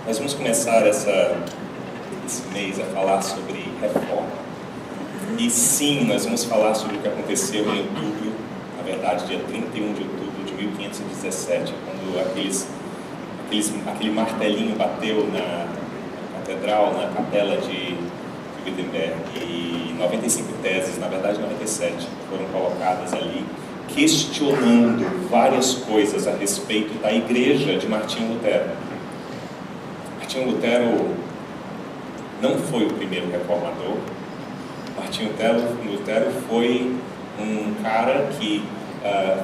Nós vamos começar esse mês a falar sobre reforma. E sim, nós vamos falar sobre o que aconteceu em outubro, na verdade, dia 31 de outubro de 1517, quando aquele martelinho bateu na catedral, na capela de Wittenberg, e 95 teses, na verdade 97, foram colocadas ali, questionando várias coisas a respeito da igreja de Martinho Lutero. Martinho Lutero não foi o primeiro reformador. Martinho Lutero foi um cara que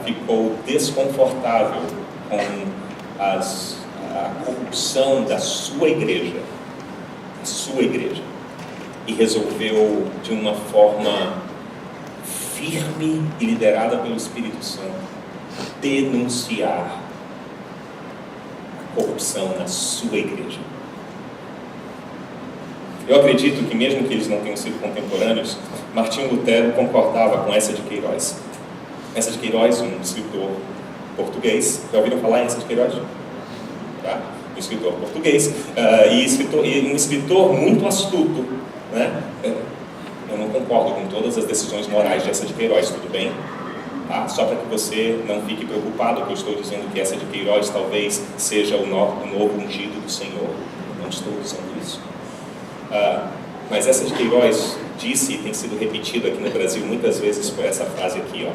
ficou desconfortável com a corrupção da sua igreja, e resolveu, de uma forma firme e liderada pelo Espírito Santo, denunciar a corrupção na sua igreja. Eu acredito que, mesmo que eles não tenham sido contemporâneos, Martinho Lutero concordava com Eça de Queiroz. Eça de Queiroz, um escritor português. Já ouviram falar em Eça de Queiroz? Tá? Um escritor português e um escritor muito astuto, né? Eu não concordo com todas as decisões morais de Eça de Queiroz, tudo bem? Tá? Só para que você não fique preocupado, que eu estou dizendo que Eça de Queiroz talvez seja o novo ungido do Senhor. Não estou dizendo isso. Mas Eça de Queiroz disse, e tem sido repetido aqui no Brasil muitas vezes por essa frase aqui, ó: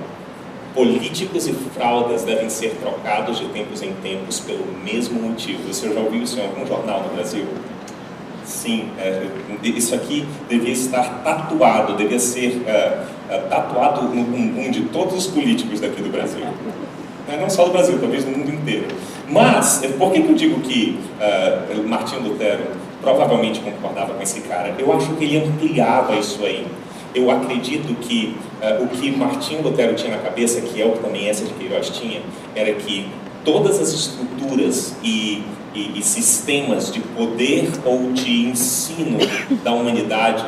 políticos e fraudas devem ser trocados de tempos em tempos pelo mesmo motivo. Você já ouviu isso em algum jornal no Brasil? Sim, isso aqui devia estar tatuado, devia ser tatuado no bumbum de todos os políticos daqui do Brasil. Não só do Brasil, talvez no mundo inteiro. Mas, por que eu digo que Martinho Lutero provavelmente concordava com esse cara? Eu acho que ele ampliava isso aí. Eu acredito que o que Martinho Lutero tinha na cabeça, que é o que também Eça de Queiroz tinha, era que todas as estruturas e sistemas de poder ou de ensino da humanidade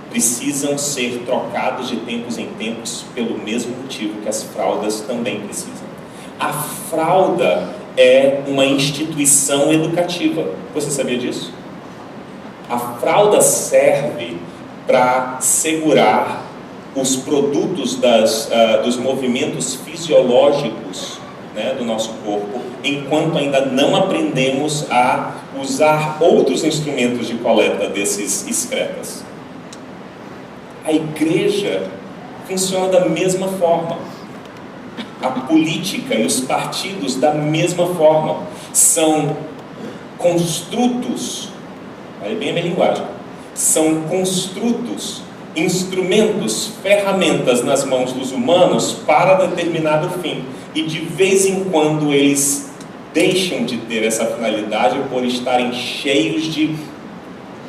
precisam ser trocados de tempos em tempos pelo mesmo motivo que as fraudas também precisam. A frauda é uma instituição educativa. Você sabia disso? A frauda serve para segurar os produtos dos movimentos fisiológicos, né, do nosso corpo, enquanto ainda não aprendemos a usar outros instrumentos de coleta desses excretas. A igreja funciona da mesma forma. A política e os partidos da mesma forma. São construtos, olha bem a minha linguagem, são construtos, instrumentos, ferramentas nas mãos dos humanos para determinado fim. E de vez em quando eles deixam de ter essa finalidade por estarem cheios de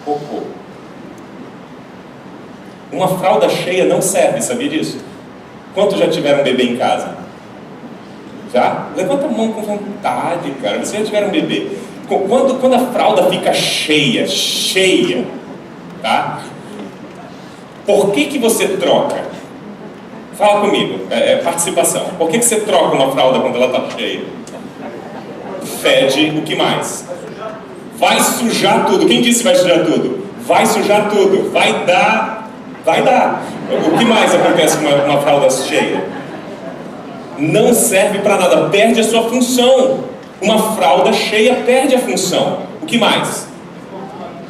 cocô. Uma fralda cheia não serve, sabia disso? Quantos já tiveram um bebê em casa? Já? Levanta a mão com vontade, cara. Vocês já tiveram um bebê? Quando a fralda fica cheia, tá? Por que você troca? Fala comigo, participação. Por que você troca uma fralda quando ela está cheia? Fede, o que mais? Vai sujar tudo. Quem disse vai sujar tudo? Vai sujar tudo. Vai dar. O que mais acontece com uma fralda cheia? Não serve para nada, perde a sua função. Uma fralda cheia perde a função. O que mais?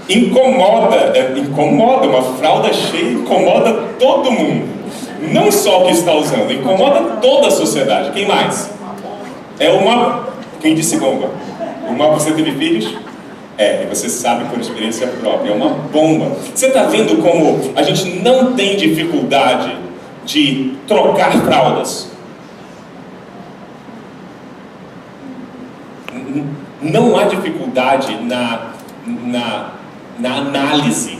Incomoda, uma fralda cheia incomoda todo mundo. Não só o que está usando, incomoda toda a sociedade. Quem mais? Quem disse bomba? Você teve filhos? E você sabe por experiência própria, é uma bomba. Você está vendo como a gente não tem dificuldade de trocar fraldas? Não há dificuldade na análise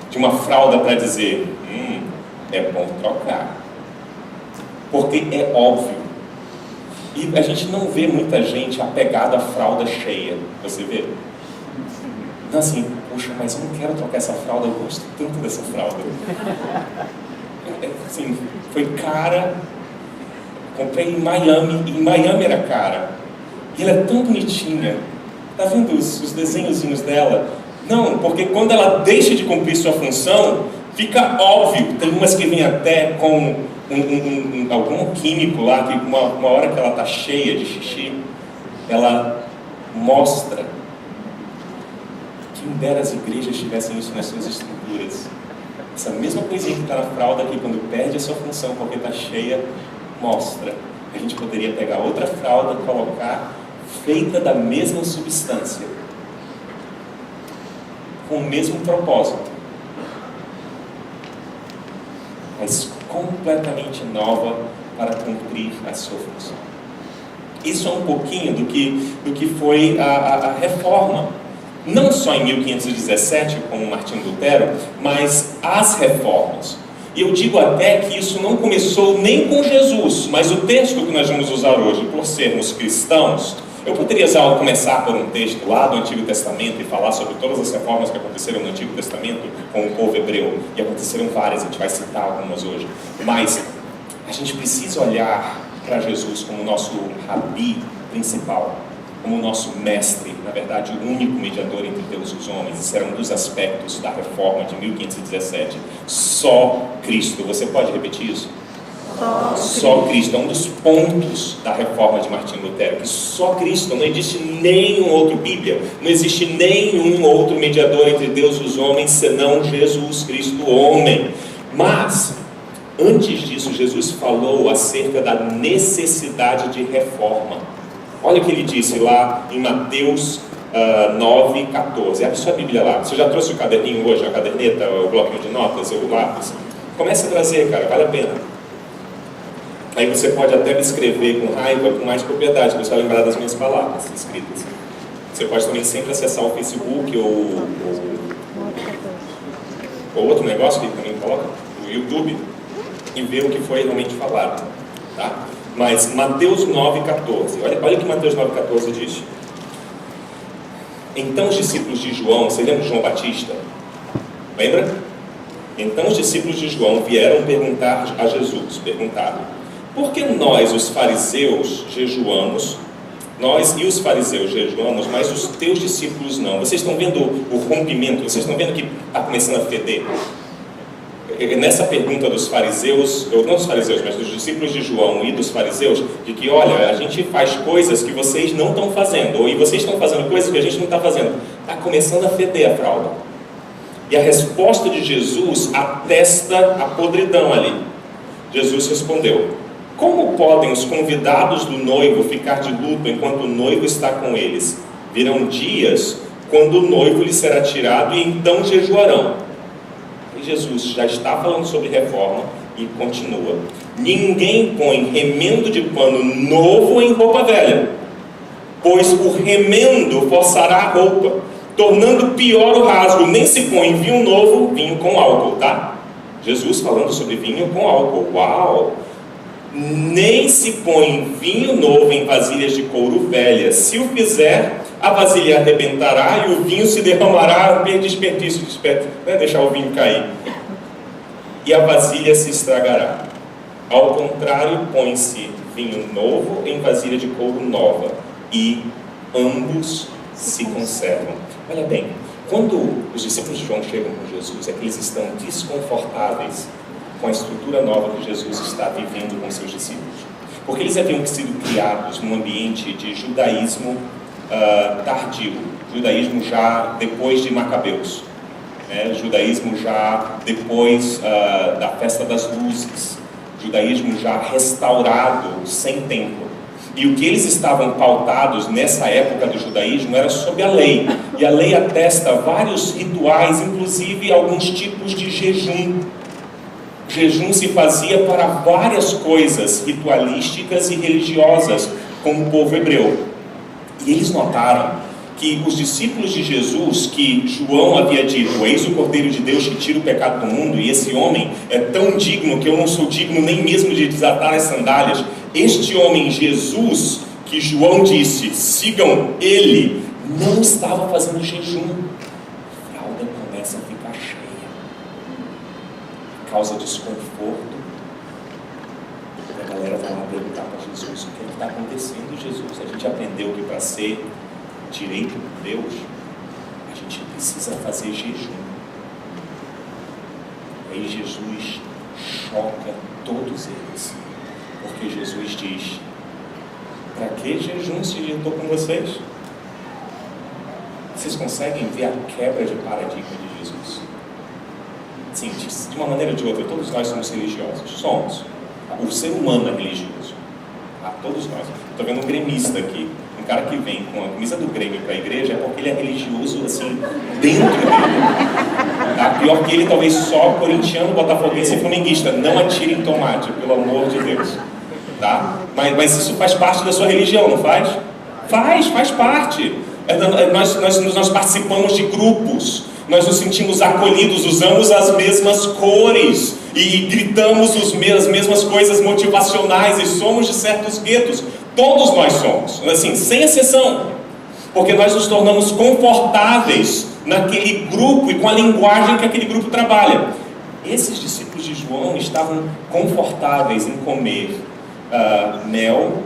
de uma fralda para dizer é bom trocar, porque é óbvio. E a gente não vê muita gente apegada à fralda cheia. Você vê? Não, assim, poxa, mas eu não quero trocar essa fralda, eu gosto tanto dessa fralda. Assim, foi cara, comprei em Miami, e em Miami era cara. E ela é tão bonitinha, Está vendo os desenhozinhos dela? Não, porque quando ela deixa de cumprir sua função, fica óbvio. Tem umas que vêm até com algum químico lá, que uma hora que ela está cheia de xixi, ela mostra. Quem dera as igrejas tivessem isso nas suas estruturas. Essa mesma coisinha que está na fralda, que quando perde a sua função porque está cheia, mostra. A gente poderia pegar outra fralda, colocar, feita da mesma substância, com o mesmo propósito, mas completamente nova para cumprir a sua função. Isso é um pouquinho do que foi a reforma, não só em 1517, como Martinho Lutero, mas as reformas. E eu digo até que isso não começou nem com Jesus, mas o texto que nós vamos usar hoje, por sermos cristãos, eu poderia começar por um texto lá do Antigo Testamento e falar sobre todas as reformas que aconteceram no Antigo Testamento com o povo hebreu, e aconteceram várias, a gente vai citar algumas hoje, mas a gente precisa olhar para Jesus como nosso rabi principal, como nosso mestre, na verdade o único mediador entre Deus e os homens. Isso era um dos aspectos da reforma de 1517. Só Cristo. Você pode repetir isso? Só Cristo. É um dos pontos da reforma de Martinho Lutero, que só Cristo. Não existe nenhum outro Bíblia, não existe nenhum outro mediador entre Deus e os homens senão Jesus Cristo, homem. Mas antes disso, Jesus falou acerca da necessidade de reforma. Olha o que ele disse lá em Mateus 9,14. Abre sua Bíblia lá. Você já trouxe o caderninho hoje, a caderneta, o bloquinho de notas, o lápis? Comece a trazer, cara, vale a pena. Aí você pode até me escrever com raiva, com mais propriedade, para você lembrar das minhas palavras escritas. Você pode também sempre acessar o Facebook ou outro negócio que ele também coloca, o YouTube, e ver o que foi realmente falado, tá? Mas Mateus 9,14, olha o que Mateus 9,14 diz. Então os discípulos de João, você lembra de João Batista? Lembra? Então os discípulos de João vieram perguntar a Jesus, perguntaram: por que nós, os fariseus, jejuamos, nós e os fariseus jejuamos, mas os teus discípulos não? Vocês estão vendo o rompimento? Vocês estão vendo que está começando a feder? Nessa pergunta dos fariseus, não dos fariseus, mas dos discípulos de João e dos fariseus, de que, olha, a gente faz coisas que vocês não estão fazendo, ou vocês estão fazendo coisas que a gente não está fazendo. Está começando a feder a fralda. E a resposta de Jesus atesta a podridão ali. Jesus respondeu: como podem os convidados do noivo ficar de luto enquanto o noivo está com eles? Virão dias quando o noivo lhe será tirado e então jejuarão. Jesus já está falando sobre reforma e continua: ninguém põe remendo de pano novo em roupa velha, pois o remendo forçará a roupa, tornando pior o rasgo. Nem se põe vinho novo, vinho com álcool, tá? Jesus falando sobre vinho com álcool. Uau! Nem se põe vinho novo em vasilhas de couro velhas. Se o fizer, a vasilha arrebentará e o vinho se derramará. Desperdício, não é deixar o vinho cair. E a vasilha se estragará. Ao contrário, põe-se vinho novo em vasilha de couro nova, e ambos se conservam. Olha bem, quando os discípulos de João chegam com Jesus, é que eles estão desconfortáveis com a estrutura nova que Jesus está vivendo com seus discípulos. Porque eles haviam sido criados num ambiente de judaísmo tardio, judaísmo já depois de Macabeus, judaísmo já depois da festa das luzes, judaísmo já restaurado, sem templo. E o que eles estavam pautados nessa época do judaísmo era sobre a lei. E a lei atesta vários rituais, inclusive alguns tipos de jejum. Jejum se fazia para várias coisas ritualísticas e religiosas, como o povo hebreu. E eles notaram que os discípulos de Jesus, que João havia dito: eis o Cordeiro de Deus que tira o pecado do mundo, e esse homem é tão digno que eu não sou digno nem mesmo de desatar as sandálias. Este homem, Jesus, que João disse: sigam ele, não estava fazendo jejum. A fralda começa a ficar cheia, causa desconforto. A galera vai lá perguntar para Jesus: o que está acontecendo, Jesus? A gente aprendeu que para ser direito com Deus, a gente precisa fazer jejum. Aí Jesus choca todos eles, porque Jesus diz: para que jejum se eu estou com vocês? Vocês conseguem ver a quebra de paradigma de Jesus? Sim, de uma maneira ou de outra, todos nós somos religiosos. Somos. O ser humano é religioso. Todos nós. Estou vendo um gremista aqui. Um cara que vem com a camisa do Grêmio para a igreja é porque ele é religioso, assim, dentro dele. Tá? Pior que ele, talvez só corintiano, botafoguense e flamenguista. Não atirem tomate, pelo amor de Deus. Tá? Mas isso faz parte da sua religião, não faz? Faz parte. Nós participamos de grupos, nós nos sentimos acolhidos, usamos as mesmas cores e gritamos as mesmas coisas motivacionais e somos de certos guetos. Todos nós somos, assim, sem exceção, porque nós nos tornamos confortáveis naquele grupo e com a linguagem que aquele grupo trabalha. Esses discípulos de João estavam confortáveis em comer mel,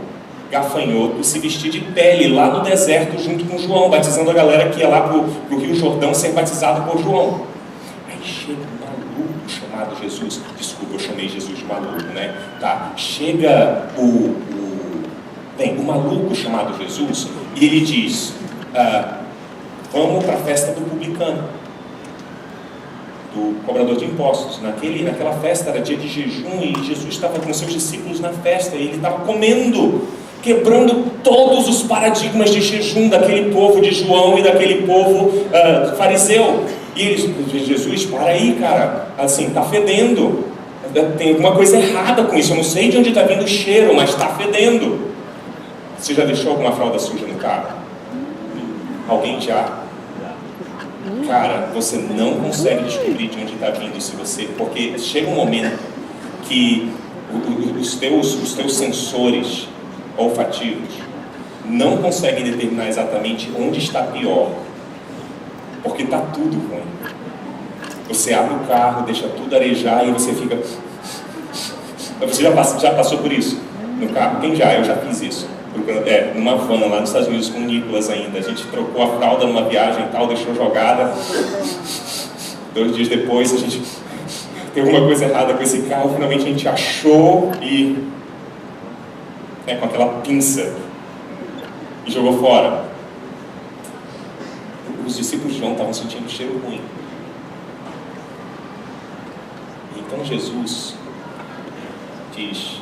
gafanhoto, se vestir de pele lá no deserto junto com João, batizando a galera que ia lá para o Rio Jordão ser batizado por João. Aí chega um maluco chamado Jesus. Desculpa, eu chamei Jesus de maluco, né? Tá. Chega o maluco chamado Jesus e ele diz: vamos para a festa do publicano, do cobrador de impostos. Naquela festa era dia de jejum e Jesus estava com seus discípulos na festa e ele estava comendo, quebrando todos os paradigmas de jejum daquele povo de João e daquele povo fariseu. E eles: Jesus, para aí, cara, assim, tá fedendo, tem alguma coisa errada com isso, eu não sei de onde está vindo o cheiro, mas está fedendo. Você já deixou alguma fralda suja no carro? Alguém já? Cara, você não consegue descobrir de onde está vindo porque chega um momento que os teus sensores olfativos não conseguem determinar exatamente onde está pior, porque está tudo ruim. Você abre o carro, deixa tudo arejar e você fica... Você já passou por isso no carro? Quem já? Eu já fiz isso. Numa van lá nos Estados Unidos com o Nicolas ainda. A gente trocou a fralda numa viagem e tal, deixou jogada. 2 dias depois a gente tem alguma coisa errada com esse carro, finalmente a gente achou e com aquela pinça e jogou fora. Os discípulos de João estavam sentindo um cheiro ruim. Então Jesus diz: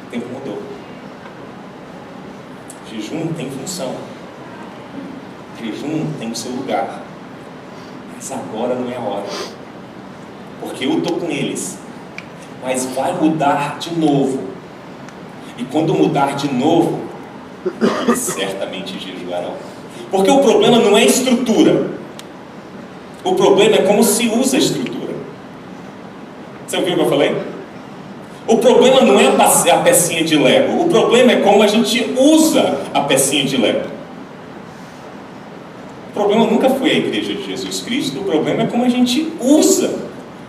o tempo mudou. Jejum tem função, jejum tem o seu lugar, mas agora não é a hora, porque eu estou com eles, mas vai mudar de novo, e quando mudar de novo, eles certamente jejuarão, porque o problema não é a estrutura, o problema é como se usa a estrutura. Você ouviu o que eu falei? O problema não é a pecinha de Lego, o problema é como a gente usa a pecinha de Lego. O problema nunca foi a igreja de Jesus Cristo, o problema é como a gente usa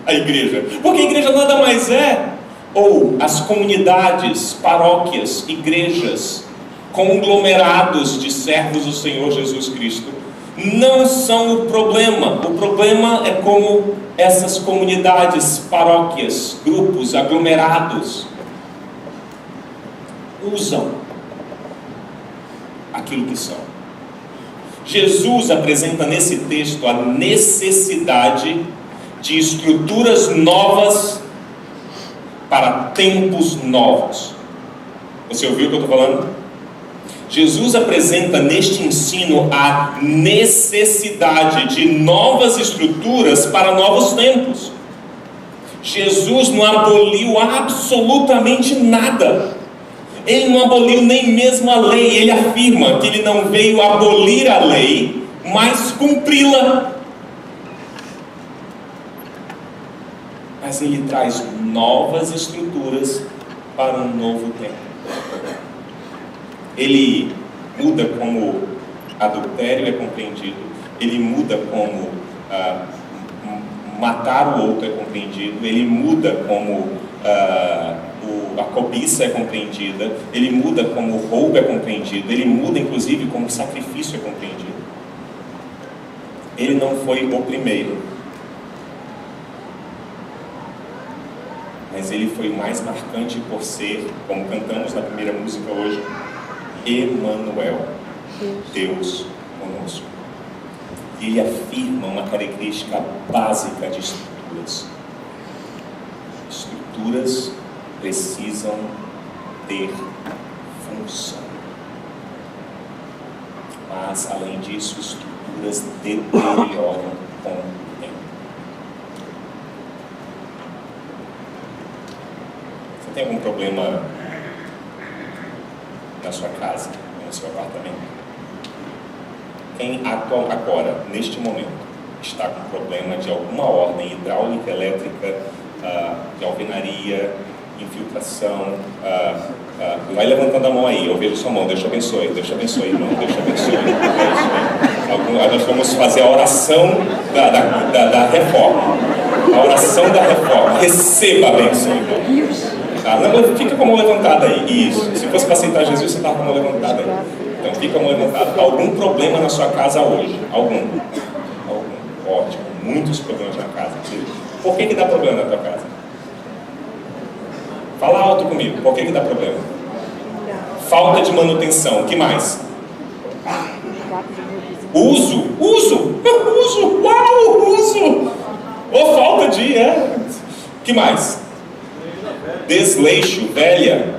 a igreja. Porque a igreja nada mais é, ou as comunidades, paróquias, igrejas, conglomerados de servos do Senhor Jesus Cristo, não são o problema é como essas comunidades, paróquias, grupos, aglomerados usam aquilo que são. Jesus apresenta nesse texto a necessidade de estruturas novas para tempos novos. Você ouviu o que eu estou falando? Jesus apresenta neste ensino a necessidade de novas estruturas para novos tempos. Jesus não aboliu absolutamente nada. Ele não aboliu nem mesmo a lei. Ele afirma que ele não veio abolir a lei, mas cumpri-la. Mas ele traz novas estruturas para um novo tempo. Ele muda como adultério é compreendido, ele muda como matar o outro é compreendido, ele muda como a cobiça é compreendida, ele muda como o roubo é compreendido, ele muda inclusive como o sacrifício é compreendido. Ele não foi o primeiro, mas ele foi o mais marcante por ser, como cantamos na primeira música hoje, Emanuel, Deus conosco. E ele afirma uma característica básica de estruturas. Estruturas precisam ter função. Mas, além disso, estruturas deterioram com o tempo. Você tem algum problema na sua casa, no seu apartamento? Quem agora, neste momento, está com problema de alguma ordem hidráulica, elétrica, de alvenaria, infiltração, vai levantando a mão aí, eu vejo sua mão, Deus te abençoe, irmão, Deus te abençoe. Nós vamos fazer a oração da reforma, a oração da reforma, receba a bênção, irmão. Não, fica com a mão levantada aí, isso, se fosse para aceitar Jesus, você estava com a mão levantada aí. Então fica com a mão levantada. Algum problema na sua casa hoje? Algum? Ótimo, muitos problemas na casa. Por que dá problema na tua casa? Fala alto comigo, por que dá problema? Falta de manutenção, o que mais? Uso. Ou falta de, o que mais? Desleixo, velha.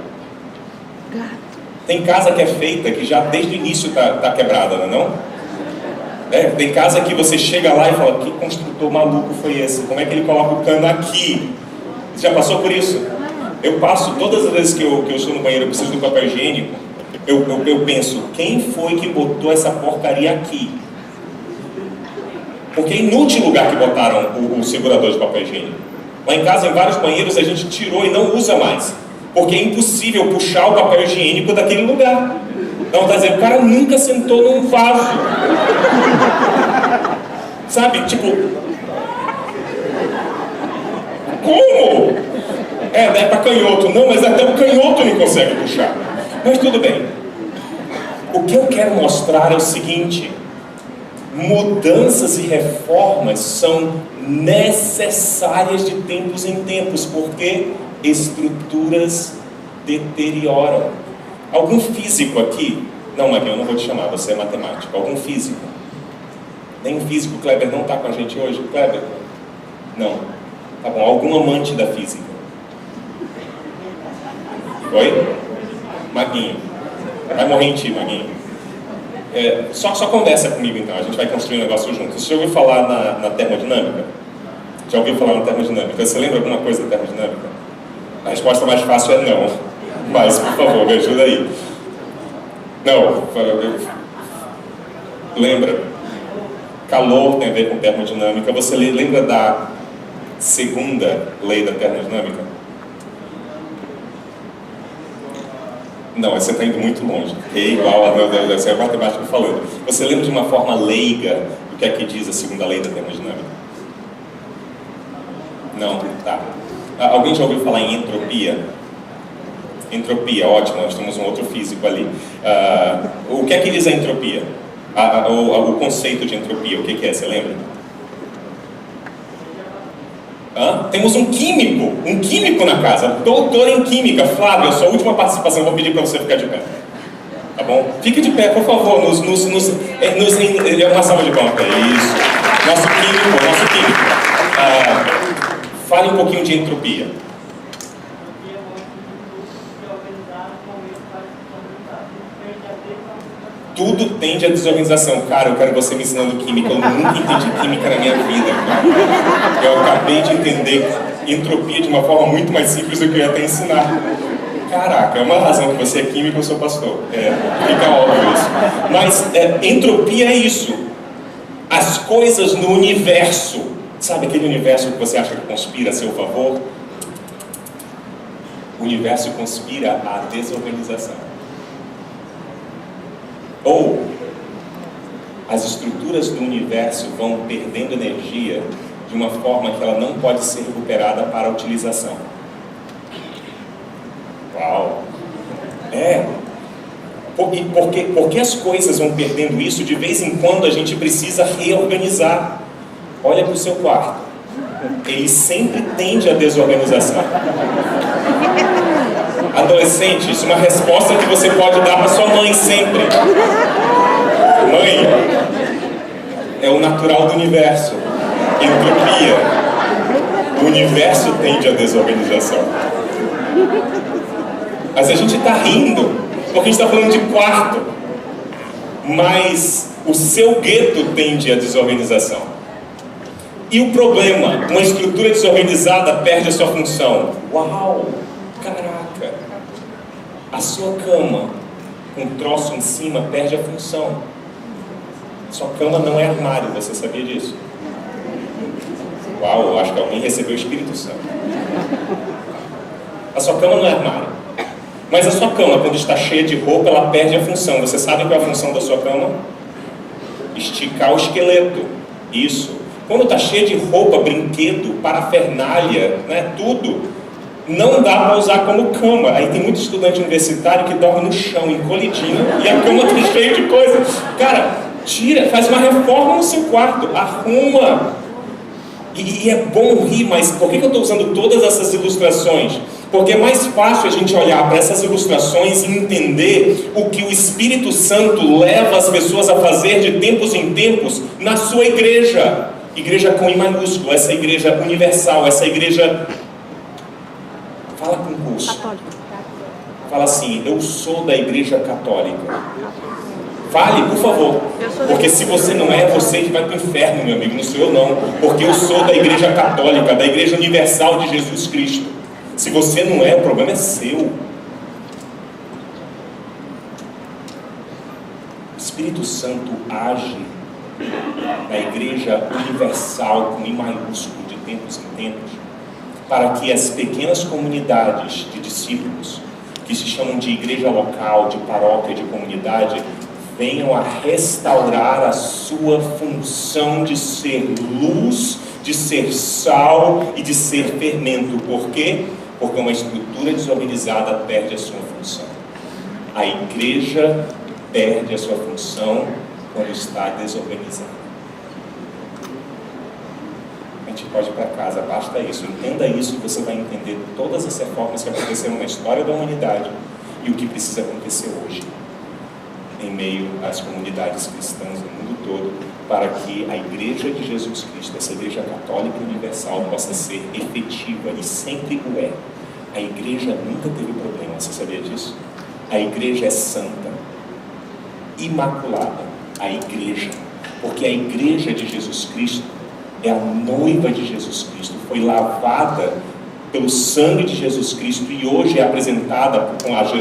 Tem casa que é feita que já desde o início tá quebrada, não é? Tem casa que você chega lá e fala, que construtor maluco foi esse? Como é que ele coloca o cano aqui? Você já passou por isso? Eu passo, todas as vezes que eu estou no banheiro, eu preciso do papel higiênico, eu penso, quem foi que botou essa porcaria aqui? Porque é inútil o lugar que botaram o segurador de papel higiênico. Lá em casa, em vários banheiros, a gente tirou e não usa mais. Porque é impossível puxar o papel higiênico daquele lugar. Então, está dizendo, o cara nunca sentou num vaso. Sabe, tipo... Como? É para canhoto. Não, mas até o canhoto não consegue puxar. Mas tudo bem. O que eu quero mostrar é o seguinte. Mudanças e reformas são necessárias de tempos em tempos, porque estruturas deterioram. Algum físico aqui? Não, Maguinho, eu não vou te chamar, você é matemático. Algum físico? Nem físico, Kleber não está com a gente hoje? Kleber? Não. Tá bom, algum amante da física? Oi? Maguinho. Vai morrer em ti, Maguinho. Só conversa comigo então, a gente vai construir um negócio juntos. Você já ouviu falar na termodinâmica? Já ouviu falar na termodinâmica? Você lembra alguma coisa da termodinâmica? A resposta mais fácil é não. Mas, por favor, me ajuda aí. Não. Lembra? Calor tem a ver com termodinâmica. Você lembra da segunda lei da termodinâmica? Não, você está indo muito longe. É igual a matemática falando. Você lembra de uma forma leiga do que é que diz a segunda lei da termodinâmica? Não? Tá. Alguém já ouviu falar em entropia? Entropia, ótimo, nós temos um outro físico ali. O que é que diz a entropia? O conceito de entropia, o que é? Você lembra? Temos um químico na casa, doutor em química. Flávio, a sua última participação, vou pedir para você ficar de pé. Tá bom? Fique de pé, por favor, uma salva de palmas. Isso. Nosso químico. Fale um pouquinho de entropia. Tudo tende à desorganização. Cara, eu quero você me ensinando química. Eu nunca entendi química na minha vida, cara. Eu acabei de entender entropia de uma forma muito mais simples do que eu ia até ensinar. Caraca, é uma razão que você é químico e eu sou pastor. Fica óbvio isso. Mas entropia é isso. As coisas no universo. Sabe aquele universo que você acha que conspira a seu favor? O universo conspira à desorganização. Ou as estruturas do universo vão perdendo energia de uma forma que ela não pode ser recuperada para a utilização. Porque as coisas vão perdendo isso, de vez em quando a gente precisa reorganizar. Olha para o seu quarto. Ele sempre tende à desorganização. Adolescente, isso é uma resposta que você pode dar para sua mãe sempre. Mãe, é o natural do universo. Entropia. O universo tende à desorganização. Mas a gente está rindo, porque a gente está falando de quarto. Mas o seu gueto tende à desorganização. E o problema, uma estrutura desorganizada perde a sua função. Uau! Caraca! A sua cama, com um troço em cima, perde a função. Sua cama não é armário, você sabia disso? Uau, eu acho que alguém recebeu o Espírito Santo. A sua cama não é armário. Mas a sua cama, quando está cheia de roupa, ela perde a função. Você sabe qual é a função da sua cama? Esticar o esqueleto. Isso. Quando está cheia de roupa, brinquedo, parafernália, né, tudo, não dá para usar como cama. Aí tem muito estudante universitário que dorme no chão, encolhidinho, e a cama está cheia de coisa. Cara, tira, faz uma reforma no seu quarto, arruma. E é bom rir, mas por que eu estou usando todas essas ilustrações? Porque é mais fácil a gente olhar para essas ilustrações e entender o que o Espírito Santo leva as pessoas a fazer de tempos em tempos na sua igreja. Igreja com I maiúsculo, essa igreja universal, essa igreja... Fala com gosto. Fala assim, eu sou da igreja católica. Fale, por favor. Porque se você não é, você vai para o inferno, meu amigo, não sou eu não. Porque eu sou da igreja católica, da igreja universal de Jesus Cristo. Se você não é, o problema é seu. O Espírito Santo age na igreja universal, com I maiúsculo, de tempos em tempos, para que as pequenas comunidades de discípulos, que se chamam de igreja local, de paróquia, de comunidade, venham a restaurar a sua função de ser luz, de ser sal e de ser fermento. Por quê? Porque uma estrutura desorganizada perde a sua função. A igreja perde a sua função quando está desorganizada. A gente pode ir para casa, basta isso. Entenda isso e você vai entender todas as reformas que aconteceram na história da humanidade e o que precisa acontecer hoje, em meio às comunidades cristãs do mundo todo, para que a igreja de Jesus Cristo, essa igreja católica universal, possa ser efetiva, e sempre o é. A igreja nunca teve problema, você sabia disso? A igreja é santa, imaculada, a igreja, porque a igreja de Jesus Cristo é a noiva de Jesus Cristo, foi lavada pelo sangue de Jesus Cristo e hoje é apresentada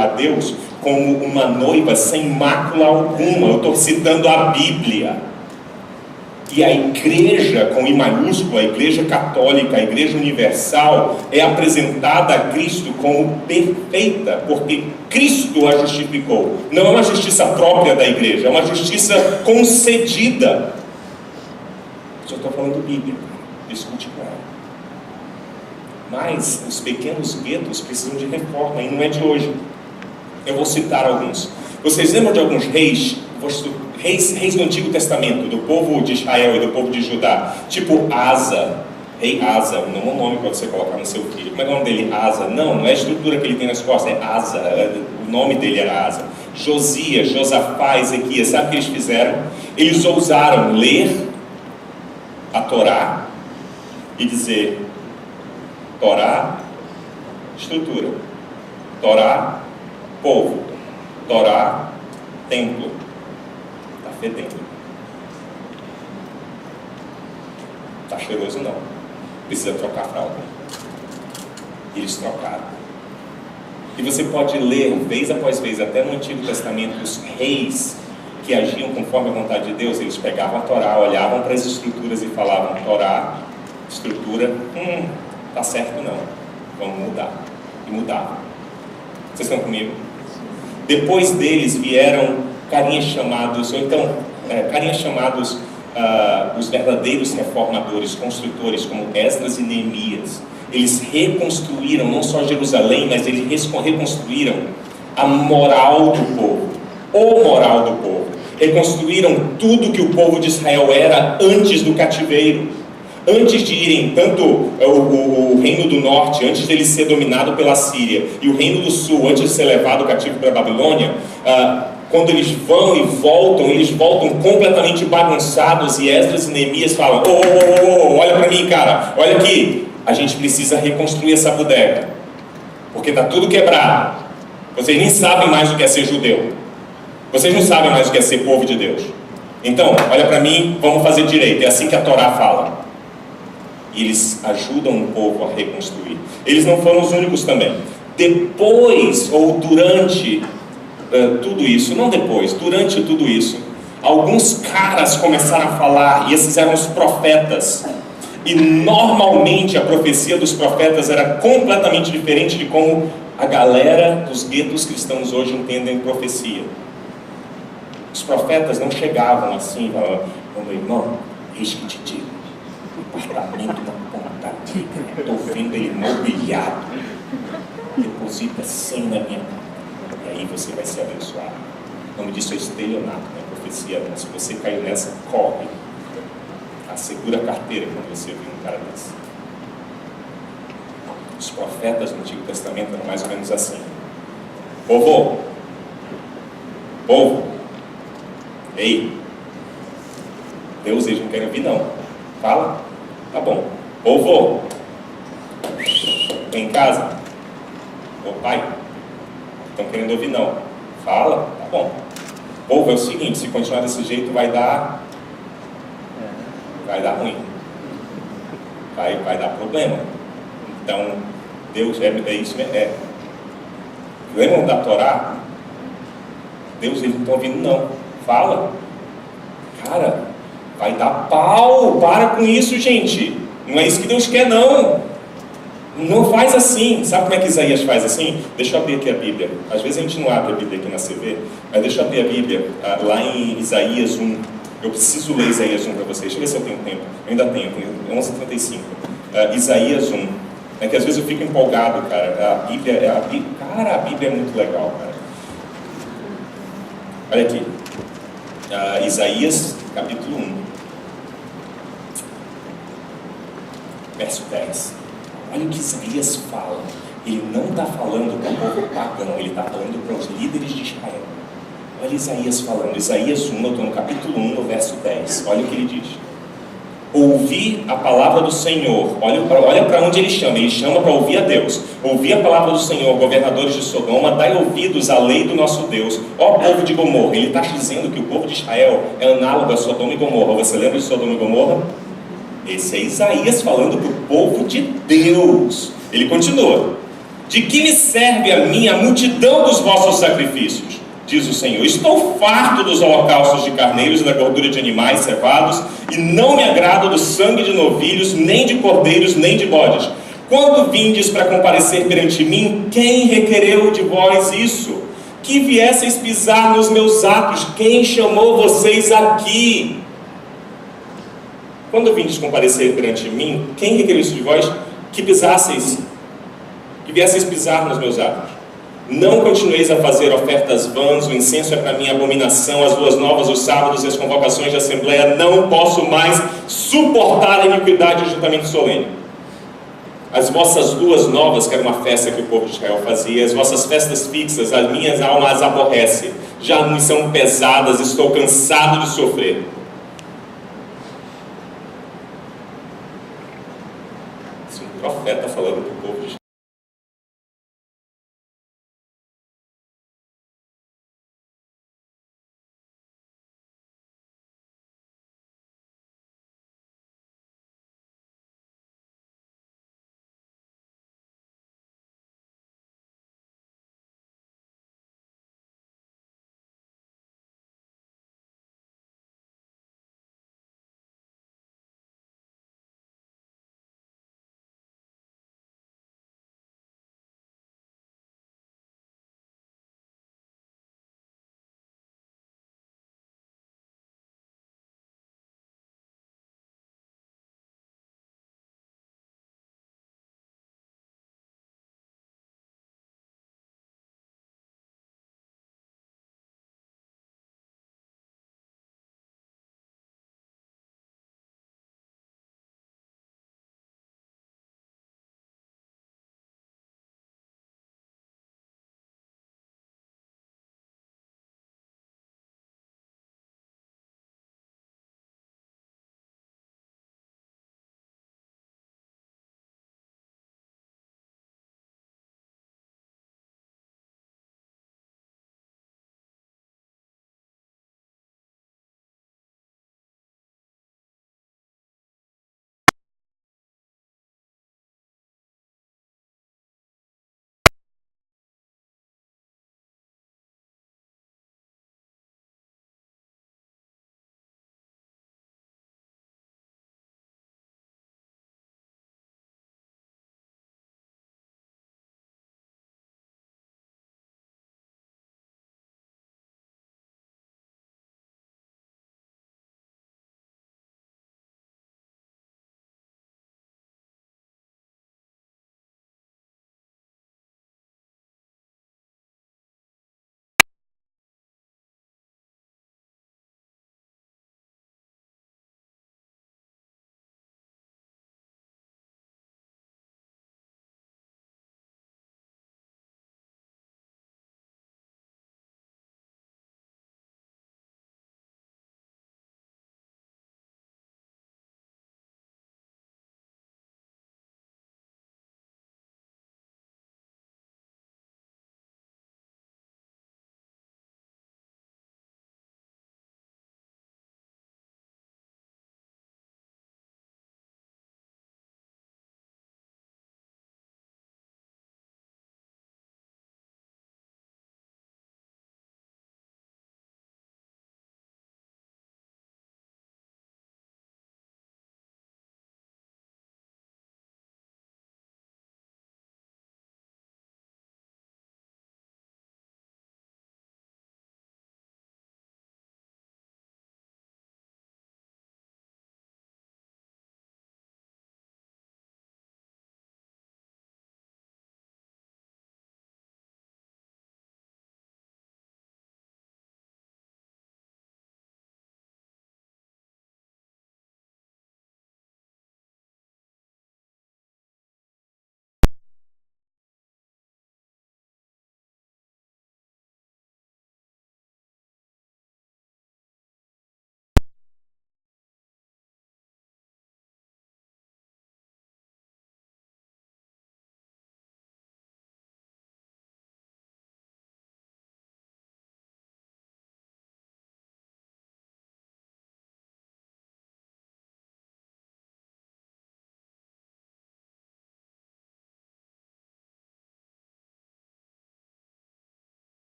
a Deus como uma noiva sem mácula alguma. Eu estou citando a Bíblia. E a igreja, com I maiúsculo, a igreja católica, a igreja universal, é apresentada a Cristo como perfeita, porque Cristo a justificou. Não é uma justiça própria da igreja, é uma justiça concedida. Eu estou falando Bíblia, discute com ela. Mas os pequenos guetos precisam de reforma, e não é de hoje. Eu vou citar alguns. Vocês lembram de alguns reis do Antigo Testamento, do povo de Israel e do povo de Judá? Tipo Asa, rei Asa, não é um nome para você colocar no seu filho. Como é o nome dele? Asa. Não é a estrutura que ele tem nas costas, é Asa. O nome dele era Asa. Josias, Josafá, Ezequias, sabe o que eles fizeram? Eles ousaram ler a Torá e dizer: Torá, estrutura. Torá, povo. Torá, templo. Está fedendo. Está cheiroso não. Precisa trocar a fralda. Eles trocaram. E você pode ler, vez após vez, até no Antigo Testamento, os reis que agiam conforme a vontade de Deus. Eles pegavam a Torá, olhavam para as escrituras e falavam: Torá, estrutura, tá certo não, vamos mudar. E mudavam. Vocês estão comigo? Depois deles vieram carinhas chamados, os verdadeiros reformadores, construtores, como Esdras e Neemias. Eles reconstruíram não só Jerusalém, mas eles reconstruíram a moral do povo, ou moral do povo. Reconstruíram tudo que o povo de Israel era antes do cativeiro. Antes de irem, tanto o reino do norte, antes de ele ser dominado pela Síria, e o reino do sul, antes de ser levado cativo para a Babilônia, quando eles vão e voltam, eles voltam completamente bagunçados, e Esdras e Neemias falam: olha para mim, cara, olha aqui, a gente precisa reconstruir essa bodega, porque está tudo quebrado. Vocês nem sabem mais o que é ser judeu, vocês não sabem mais o que é ser povo de Deus. Então, olha para mim, vamos fazer direito. É assim que a Torá fala. E eles ajudam o povo a reconstruir. Eles não foram os únicos também. Depois, ou durante tudo isso, não depois, durante tudo isso, alguns caras começaram a falar, e esses eram os profetas. E normalmente a profecia dos profetas era completamente diferente de como a galera dos guetos cristãos hoje entendem profecia. Os profetas não chegavam assim, falando: meu irmão, eis que te digo, o apartamento da Ponta Negra, estou vendo ele mobiliado, deposita 100 na minha conta, e aí você vai ser abençoado. O nome disso é estelionato, não é profecia. Se você caiu nessa, corre, assegura a carteira quando você vê um cara desse. Os profetas do Antigo Testamento eram mais ou menos assim: povo, ei, Deus, eles não querem ouvir não. Fala, tá bom. Povo, vem em casa. Ô pai, estão querendo ouvir não. Fala, tá bom. Povo, é o seguinte, se continuar desse jeito vai dar ruim. Vai dar problema. Então, Deus é isso mesmo. Lembram da Torá? Deus, eles não estão ouvindo não. Fala. Cara, vai dar pau. Para com isso, gente. Não é isso que Deus quer, não. Não faz assim. Sabe como é que Isaías faz assim? Deixa eu abrir aqui a Bíblia. Às vezes a gente não abre a Bíblia aqui na CV, mas deixa eu abrir a Bíblia lá em Isaías 1. Eu preciso ler Isaías 1 para vocês. Deixa eu ver se eu tenho tempo. Eu ainda tenho 11h35. Isaías 1. É que às vezes eu fico empolgado, cara. A Bíblia é muito legal, cara. Olha aqui. Isaías, capítulo 1. Verso 10. Olha o que Isaías fala. Ele não está falando para o povo pagão, ele está falando para os líderes de Israel. Olha Isaías falando. Isaías 1, eu estou no capítulo 1, no verso 10. Olha o que ele diz: ouvi a palavra do Senhor. Olha para onde ele chama para ouvir a Deus. Ouvi a palavra do Senhor, governadores de Sodoma, dai ouvidos à lei do nosso Deus, ó povo de Gomorra. Ele está dizendo que o povo de Israel é análogo a Sodoma e Gomorra. Você lembra de Sodoma e Gomorra? Esse é Isaías falando para o povo de Deus. Ele continua: de que me serve a mim a multidão dos vossos sacrifícios? Diz o Senhor: estou farto dos holocaustos de carneiros e da gordura de animais cevados, e não me agrado do sangue de novilhos, nem de cordeiros, nem de bodes. Quando vindes para comparecer perante mim, quem requereu de vós isso? Que viesseis pisar nos meus atos, quem chamou vocês aqui? Quando vindes comparecer perante mim, quem requereu isso de vós? Que viesseis pisar nos meus atos. Não continueis a fazer ofertas vãs, o incenso é para mim abominação, as luas novas, os sábados e as convocações de assembleia, não posso mais suportar a iniquidade e o juntamento solene. As vossas luas novas, que era uma festa que o povo de Israel fazia, as vossas festas fixas, as minhas almas as aborrece, já me são pesadas, estou cansado de sofrer. Esse é um profeta falando para o povo de Israel.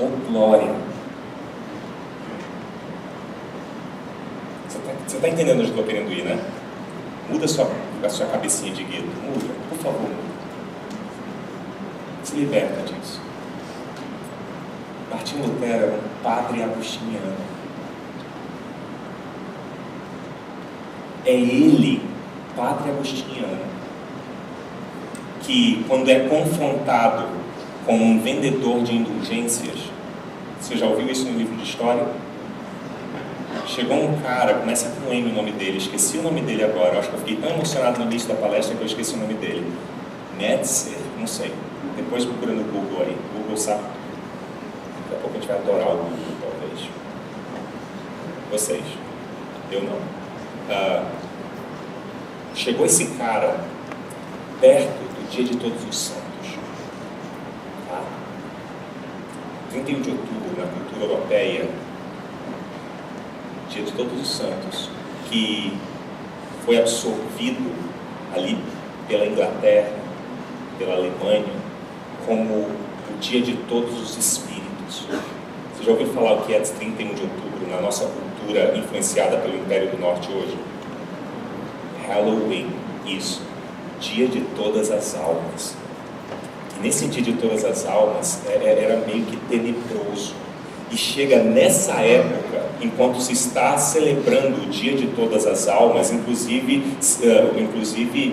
Oh, glória! Você está entendendo onde eu estou querendo ir, né? Muda a sua cabecinha de gueto. Muda, por favor, muda. Se liberta disso. Martinho Lutero era um padre agostiniano. É ele, padre agostiniano, que quando é confrontado com um vendedor de indulgências, você já ouviu isso no livro de história? Chegou um cara, começa com M o nome dele, esqueci o nome dele agora, eu acho que eu fiquei tão emocionado no início da palestra que eu esqueci o nome dele. Netzer, não sei, depois procura no Google aí, Google sabe. Daqui a pouco a gente vai adorar o Google, talvez. Vocês, eu não. Chegou esse cara perto do dia de Todos os Santos, tá? 31 de outubro, na cultura europeia, dia de Todos os Santos, que foi absorvido ali pela Inglaterra, pela Alemanha, como o dia de todos os espíritos. Você já ouviu falar o que é 31 de outubro na nossa cultura influenciada pelo Império do Norte hoje? Halloween, isso, dia de todas as almas. E nesse dia de todas as almas era meio que tenebroso. E chega nessa época, enquanto se está celebrando o dia de todas as almas, inclusive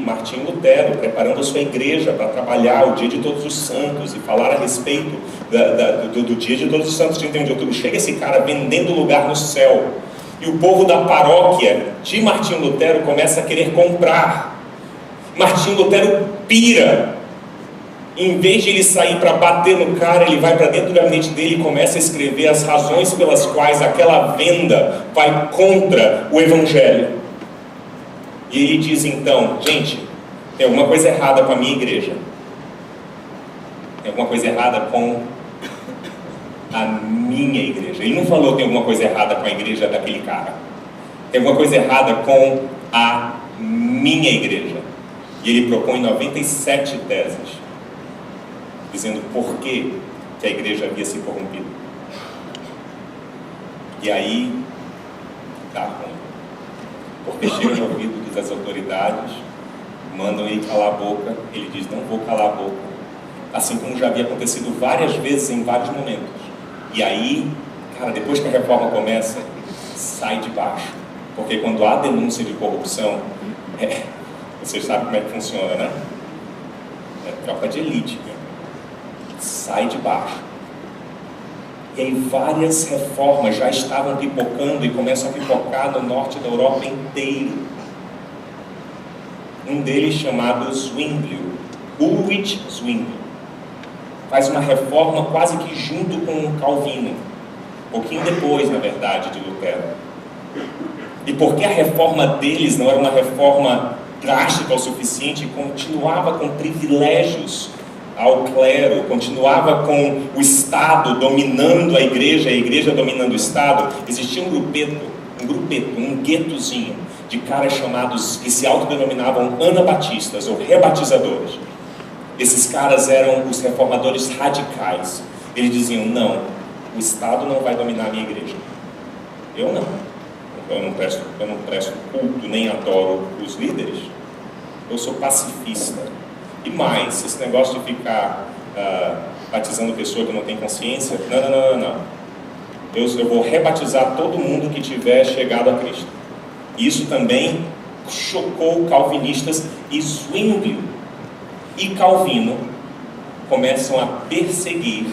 Martinho Lutero preparando a sua igreja para trabalhar o dia de todos os santos e falar a respeito do dia de todos os santos, 31 de outubro. Chega esse cara vendendo lugar no céu. E o povo da paróquia de Martinho Lutero começa a querer comprar. Martinho Lutero pira. Em vez de ele sair para bater no cara, ele vai para dentro do gabinete dele e começa a escrever as razões pelas quais aquela venda vai contra o Evangelho. E ele diz então, gente, tem alguma coisa errada com a minha igreja. Tem alguma coisa errada com a minha igreja. Ele não falou tem alguma coisa errada com a igreja daquele cara. Tem alguma coisa errada com a minha igreja. E ele propõe 97 teses, dizendo por que a igreja havia se corrompido. E aí, tá ruim. Porque chega no ouvido das autoridades, mandam ele calar a boca, ele diz, não vou calar a boca. Assim como já havia acontecido várias vezes em vários momentos. E aí, cara, depois que a reforma começa, sai de baixo. Porque quando há denúncia de corrupção, vocês sabem como é que funciona, né? É tropa de elite, né? Sai de baixo. E aí várias reformas já estavam pipocando e começam a pipocar no norte da Europa inteiro. Um deles chamado Zwinglio, Ulrich Zwinglio, faz uma reforma quase que junto com Calvino, um pouquinho depois, na verdade, de Lutero. E porque a reforma deles não era uma reforma drástica o suficiente, continuava com privilégios ao clero, continuava com o Estado dominando a igreja dominando o Estado, existia um guetozinho de caras chamados, que se autodenominavam anabatistas ou rebatizadores. Esses caras eram os reformadores radicais. Eles diziam, não, o Estado não vai dominar a minha igreja. Eu não presto culto, nem adoro os líderes. Eu sou pacifista. E mais, esse negócio de ficar batizando pessoa que não tem consciência, não. Eu vou rebatizar todo mundo que tiver chegado a Cristo. Isso também chocou calvinistas, e Zwinglio e Calvino começam a perseguir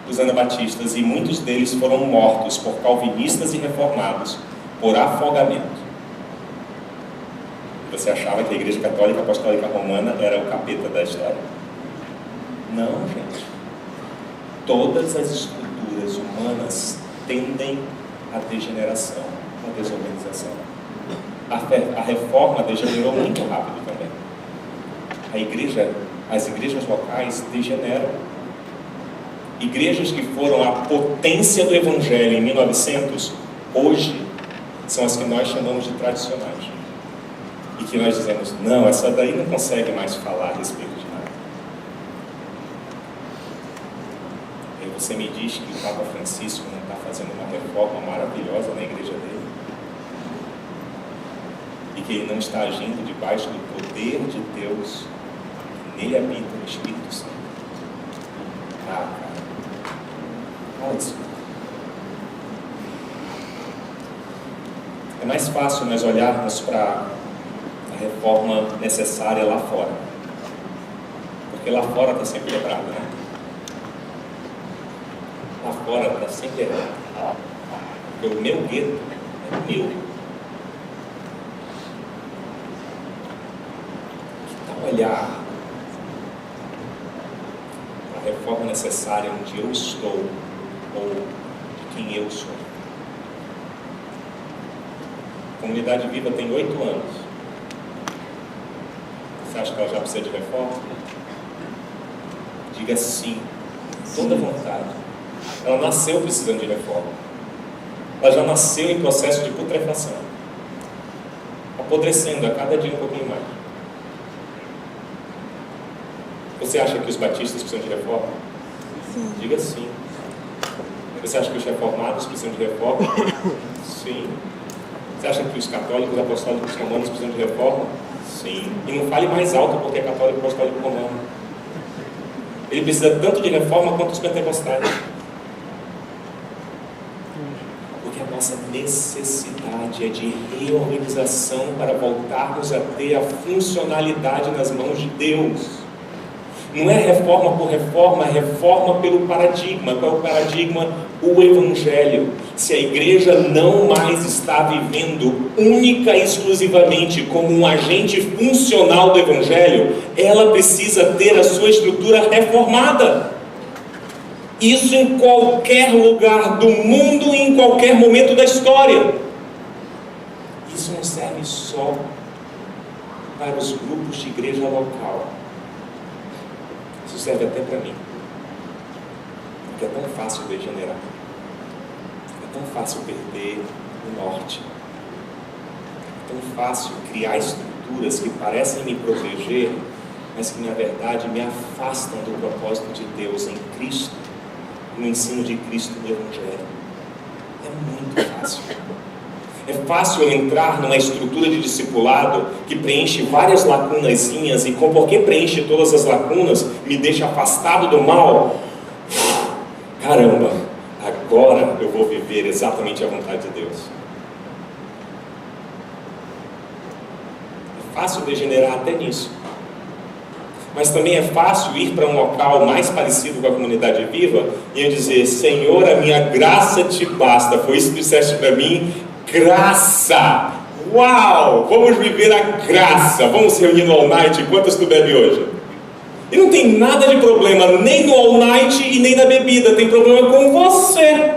os anabatistas, e muitos deles foram mortos por calvinistas e reformados por afogamento. Você achava que a Igreja Católica Apostólica Romana era o capeta da história? Não, gente. Todas as estruturas humanas tendem à degeneração, à desorganização. A reforma degenerou muito rápido também. As igrejas locais degeneram. Igrejas que foram a potência do Evangelho em 1900, hoje, são as que nós chamamos de tradicionais. E que nós dizemos, não, essa daí não consegue mais falar a respeito de nada. você me diz que o Papa Francisco não está fazendo uma reforma maravilhosa na igreja dele? E que ele não está agindo debaixo do poder de Deus que nele habita o Espírito Santo? Ah, cara. Olha isso. É mais fácil nós olharmos para a reforma necessária lá fora. Porque lá fora está sempre quebrado, né? Lá fora está sempre errado. Porque o meu gueto é meu. Que tal olhar para a reforma necessária onde eu estou ou de quem eu sou? A Comunidade Viva tem 8 anos. Você acha que ela já precisa de reforma? Diga sim, com toda vontade. Ela nasceu precisando de reforma. Ela já nasceu em processo de putrefação, apodrecendo a cada dia um pouquinho mais. Você acha que os batistas precisam de reforma? Sim. Diga sim. Você acha que os reformados precisam de reforma? Sim. Você acha que os católicos, apostólicos, romanos precisam de reforma? Sim. E não fale mais alto porque é católico, apostólico, romano. Ele precisa tanto de reforma quanto os pentecostais. Porque a nossa necessidade é de reorganização para voltarmos a ter a funcionalidade nas mãos de Deus. Não é reforma por reforma, é reforma pelo paradigma. Qual é o paradigma? O Evangelho. Se a igreja não mais está vivendo única e exclusivamente como um agente funcional do Evangelho, ela precisa ter a sua estrutura reformada. Isso em qualquer lugar do mundo e em qualquer momento da história. Isso não serve só para os grupos de igreja local. Isso serve até para mim. Porque é tão fácil degenerar. É tão fácil perder o norte. É tão fácil criar estruturas que parecem me proteger, mas que na verdade me afastam do propósito de Deus em Cristo, no ensino de Cristo no Evangelho. É muito fácil. É fácil entrar numa estrutura de discipulado que preenche várias lacunazinhas e porque preenche todas as lacunas, me deixa afastado do mal. Caramba, agora eu vou viver exatamente a vontade de Deus. É fácil degenerar até nisso. Mas também é fácil ir para um local mais parecido com a Comunidade Viva e eu dizer: Senhor, a minha graça te basta. Foi isso que disseste para mim. Graça! Uau! Vamos viver a graça! Vamos se reunir no All Night. Quantas tu bebe hoje? E não tem nada de problema nem no All Night e nem na bebida. Tem problema com você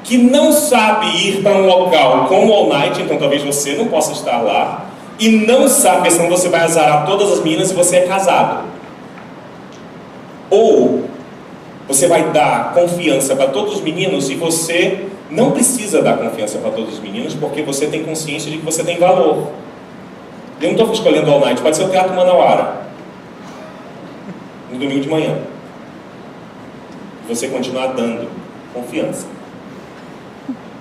que não sabe ir para um local como o All Night. Então talvez você não possa estar lá. E não sabe, senão você vai azarar todas as meninas e você é casado. Ou você vai dar confiança para todos os meninos e você não precisa dar confiança para todos os meninos porque você tem consciência de que você tem valor. Eu não estou escolhendo All Night, pode ser o Teatro Manauara, no domingo de manhã. E você continuar dando confiança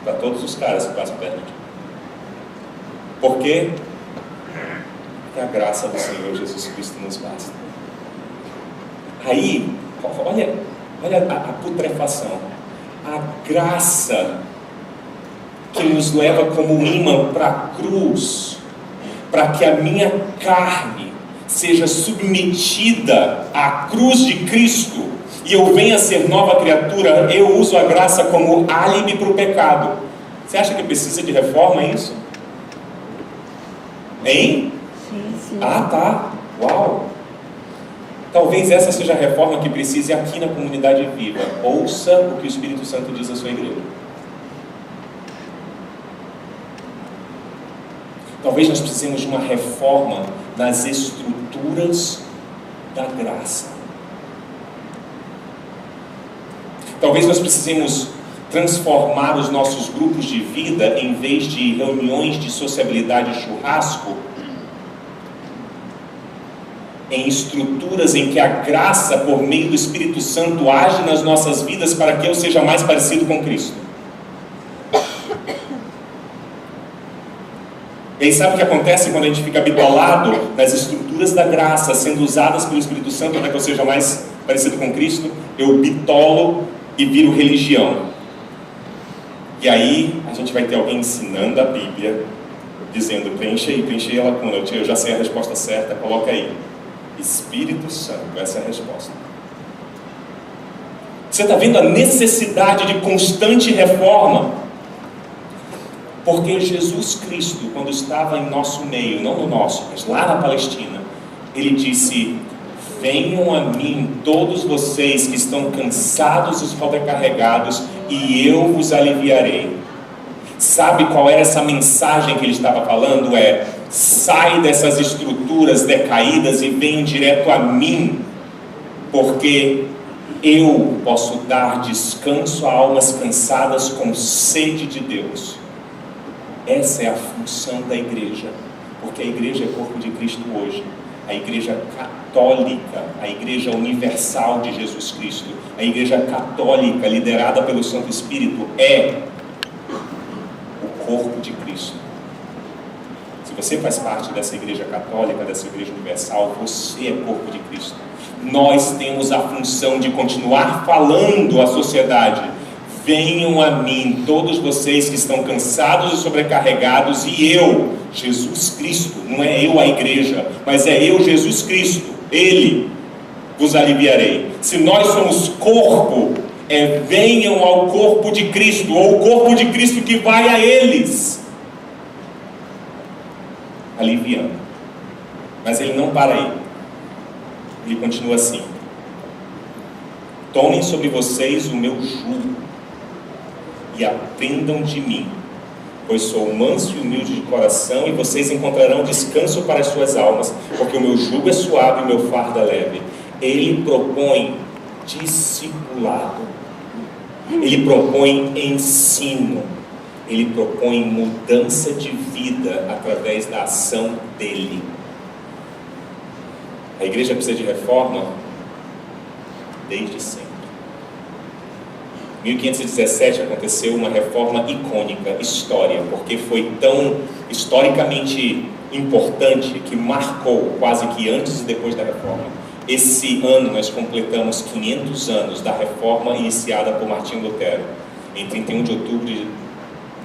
para todos os caras que passam perto de ti. Por quê? Que a graça do Senhor Jesus Cristo nos basta. Aí, olha a putrefação. A graça que nos leva como imã para a cruz, para que a minha carne seja submetida à cruz de Cristo e eu venha a ser nova criatura. Eu uso a graça como álibi para o pecado. Você acha que precisa de reforma isso? Hein? Sim. Ah, tá. Uau! Talvez essa seja a reforma que precise aqui na Comunidade Viva. Ouça o que o Espírito Santo diz à sua igreja. Talvez nós precisemos de uma reforma nas estruturas da graça. Talvez nós precisemos transformar os nossos grupos de vida, em vez de reuniões de sociabilidade e churrasco, em estruturas em que a graça, por meio do Espírito Santo, age nas nossas vidas para que eu seja mais parecido com Cristo. E aí sabe o que acontece quando a gente fica bitolado nas estruturas da graça sendo usadas pelo Espírito Santo para que eu seja mais parecido com Cristo? Eu bitolo e viro religião. E aí a gente vai ter alguém ensinando a Bíblia, dizendo, preenche aí a lacuna, eu já sei a resposta certa, coloca aí. Espírito Santo, essa é a resposta. Você está vendo a necessidade de constante reforma? Porque Jesus Cristo, quando estava em nosso meio, não no nosso, mas lá na Palestina, Ele disse, venham a mim todos vocês que estão cansados e sobrecarregados, e eu vos aliviarei. Sabe qual era essa mensagem que Ele estava falando? Sai dessas estruturas decaídas e venham direto a mim, porque eu posso dar descanso a almas cansadas com sede de Deus. Essa é a função da igreja, porque a igreja é o corpo de Cristo hoje. A igreja católica, a igreja universal de Jesus Cristo, a igreja católica liderada pelo Santo Espírito é o corpo de Cristo. Se você faz parte dessa igreja católica, dessa igreja universal, você é corpo de Cristo. Nós temos a função de continuar falando à sociedade, venham a mim todos vocês que estão cansados e sobrecarregados, e eu, Jesus Cristo, não é eu a igreja, mas é eu, Jesus Cristo, Ele, vos aliviarei. Se nós somos corpo, venham ao corpo de Cristo, ou o corpo de Cristo que vai a eles, aliviando. Mas Ele não para aí, Ele continua assim, tomem sobre vocês o meu jugo, e aprendam de mim, pois sou manso e humilde de coração, e vocês encontrarão descanso para as suas almas, porque o meu jugo é suave e o meu fardo é leve. Ele propõe discipulado, Ele propõe ensino, Ele propõe mudança de vida através da ação dEle. A igreja precisa de reforma desde sempre. Em 1517 aconteceu uma reforma icônica, história, porque foi tão historicamente importante que marcou quase que antes e depois da reforma. Esse ano nós completamos 500 anos da reforma iniciada por Martinho Lutero, em 31 de outubro de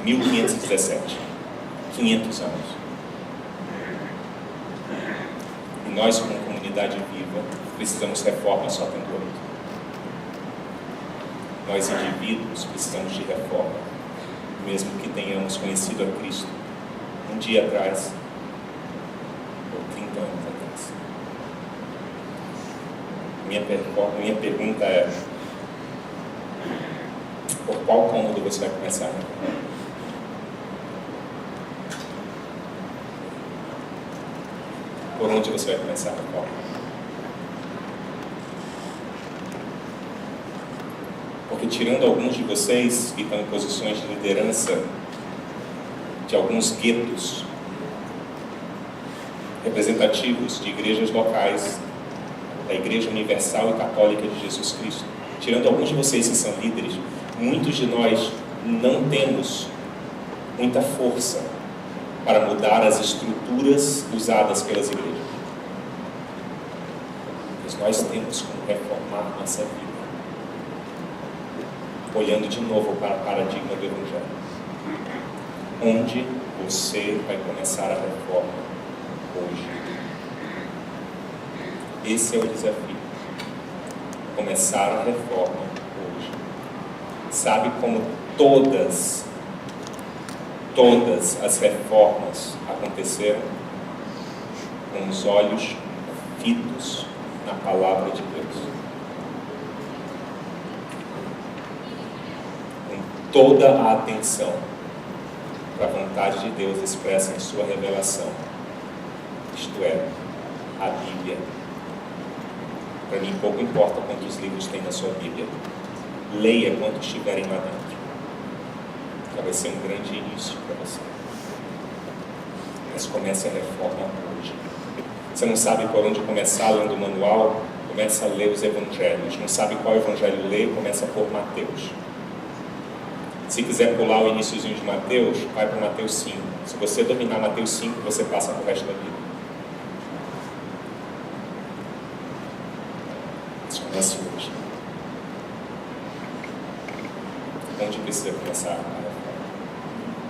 1517. 500 anos. E nós, como comunidade viva, precisamos de reforma só tendo 8. Nós, indivíduos, precisamos de reforma, mesmo que tenhamos conhecido a Cristo um dia atrás, ou 30 anos atrás. Minha pergunta é, por qual cômodo você vai começar? Por onde você vai começar? Porque tirando alguns de vocês que estão em posições de liderança de alguns guetos representativos de igrejas locais, da Igreja Universal e Católica de Jesus Cristo, tirando alguns de vocês que são líderes, muitos de nós não temos muita força para mudar as estruturas usadas pelas igrejas. Mas nós temos como reformar nossa vida, olhando de novo para o paradigma do Evangelho. Onde você vai começar a reforma hoje? Esse é o desafio. Começar a reforma hoje. Sabe como todas as reformas aconteceram? Com os olhos fitos na palavra de Deus. Toda a atenção para a vontade de Deus expressa em sua revelação, isto é, a Bíblia. Para mim pouco importa quantos livros tem na sua Bíblia, leia quantos estiverem lá dentro, já vai ser um grande início para você. Mas comece a reforma hoje. Você não sabe por onde começar lendo o manual? Começa a ler os evangelhos. Não sabe qual evangelho ler? Começa por Mateus. Se quiser pular o iniciozinho de Mateus, vai para Mateus 5. Se você dominar Mateus 5, você passa para o resto da vida. Isso começa hoje. Onde precisa começar?